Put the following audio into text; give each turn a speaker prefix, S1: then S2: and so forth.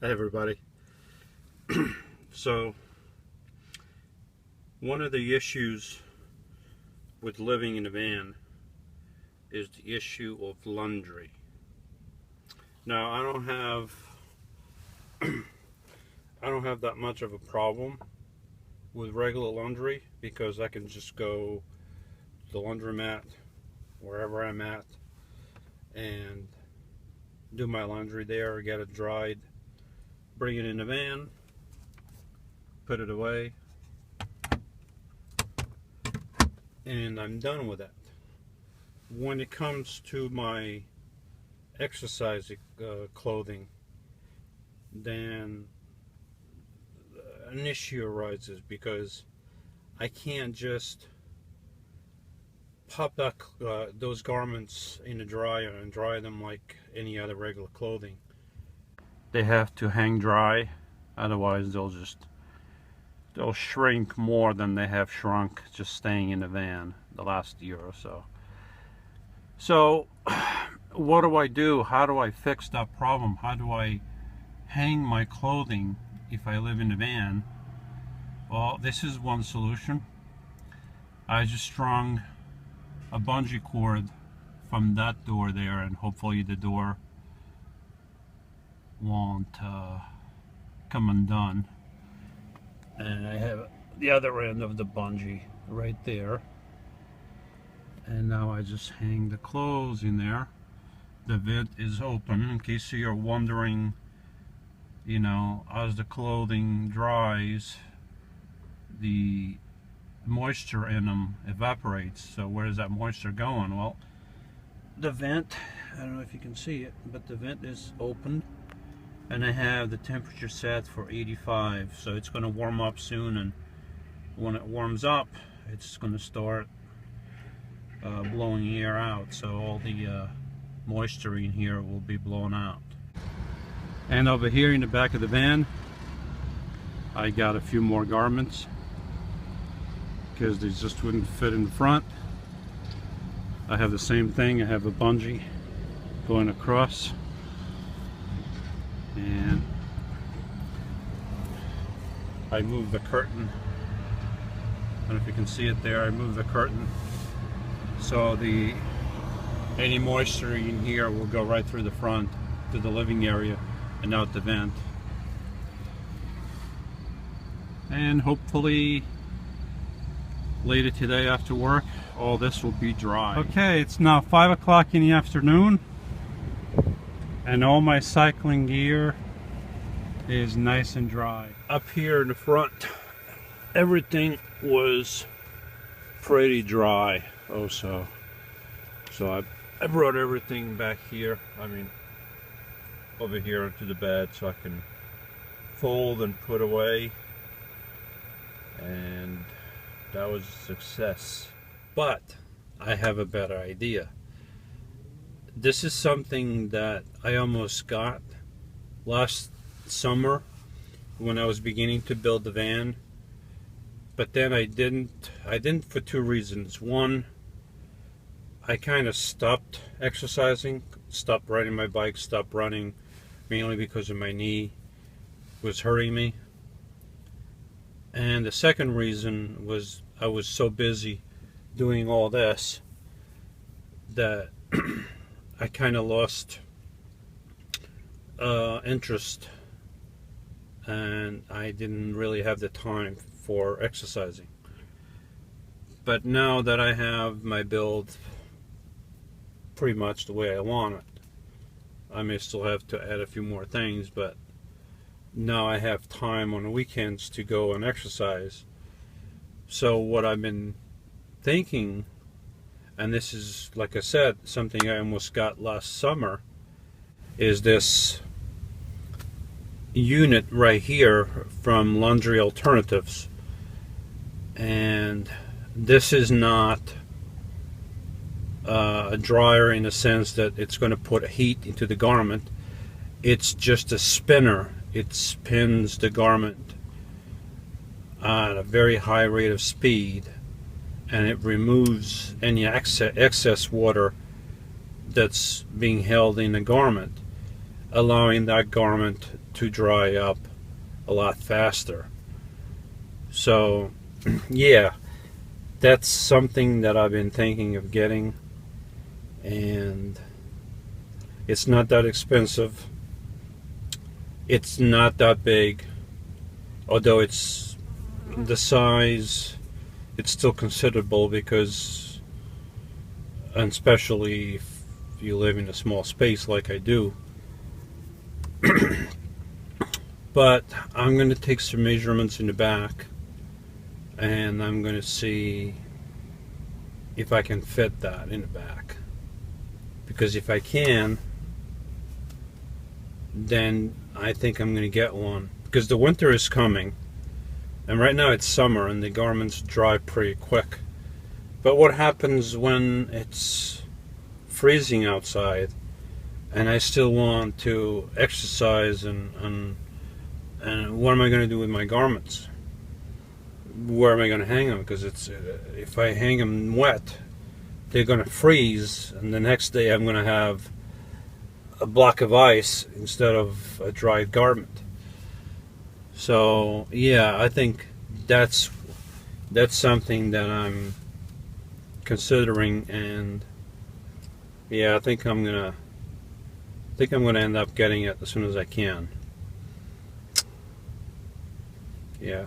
S1: Hey everybody. So one of the issues with living in a van is the issue of laundry. Now I don't have that much of a problem with regular laundry because I can just go to the laundromat wherever I'm at and do my laundry there, get it dried, bring it in the van, put it away, and I'm done with it. When it comes to my exercise clothing, then an issue arises because I can't just pop those garments in the dryer and dry them like any other regular clothing. They have to hang dry, otherwise they'll shrink more than they have shrunk just staying in the van the last year or so. So what do I do? How do I fix that problem? How do I hang my clothing if I live in a van? Well, this is one solution. I just strung a bungee cord from that door there, and hopefully the door won't come undone. And I have the other end of the bungee right there, and now I just hang the clothes in there. The vent is open in case you're wondering, you know, as the clothing dries, the moisture in them evaporates. So where is that moisture going? Well, the vent, I don't know if you can see it, but the vent is open, and I have the temperature set for 85, so it's going to warm up soon, and when it warms up it's going to start blowing air out, so all the moisture in here will be blown out. And over here in the back of the van I got a few more garments because they just wouldn't fit in the front. I have the same thing. I have a bungee going across, and I moved the curtain. I don't know if you can see it there. I moved the curtain so any moisture in here will go right through the front to the living area and out the vent, and hopefully later today after work all this will be dry. Okay, it's now 5 o'clock in the afternoon, and all my cycling gear is nice and dry. Up here in the front everything was pretty dry also, so I brought everything back here, over here into the bed, so I can fold and put away, and that was a success. But I have a better idea. This is something that I almost got last summer when I was beginning to build the van, but then I didn't for two reasons. One, I kind of stopped exercising, stopped riding my bike, stopped running, mainly because of my knee was hurting me. And the second reason was I was so busy doing all this that I kind of lost interest, and I didn't really have the time for exercising. But now that I have my build pretty much the way I want it, I may still have to add a few more things, but now I have time on the weekends to go and exercise. So what I've been thinking, and this is, like I said, something I almost got last summer, is this unit right here from Laundry Alternatives. And this is not a dryer in the sense that it's going to put heat into the garment. It's just a spinner. It spins the garment at a very high rate of speed, and it removes any excess water that's being held in the garment. allowing that garment to dry up a lot faster. So, yeah, that's something that I've been thinking of getting, and it's not that expensive. It's not that big, although it's the size, it's still considerable because, and especially if you live in a small space like I do. But I'm going to take some measurements in the back, and I'm going to see if I can fit that in the back. Because if I can, then I think I'm going to get one. Because the winter is coming, and right now it's summer and the garments dry pretty quick. But what happens when it's freezing outside and I still want to exercise, and what am I going to do with my garments? Where am I going to hang them? Because it's if I hang them wet, they're going to freeze, and the next day I'm going to have a block of ice instead of a dried garment. So yeah, I think that's something that I'm considering, and yeah, I think I'm gonna end up getting it as soon as I can. Yeah.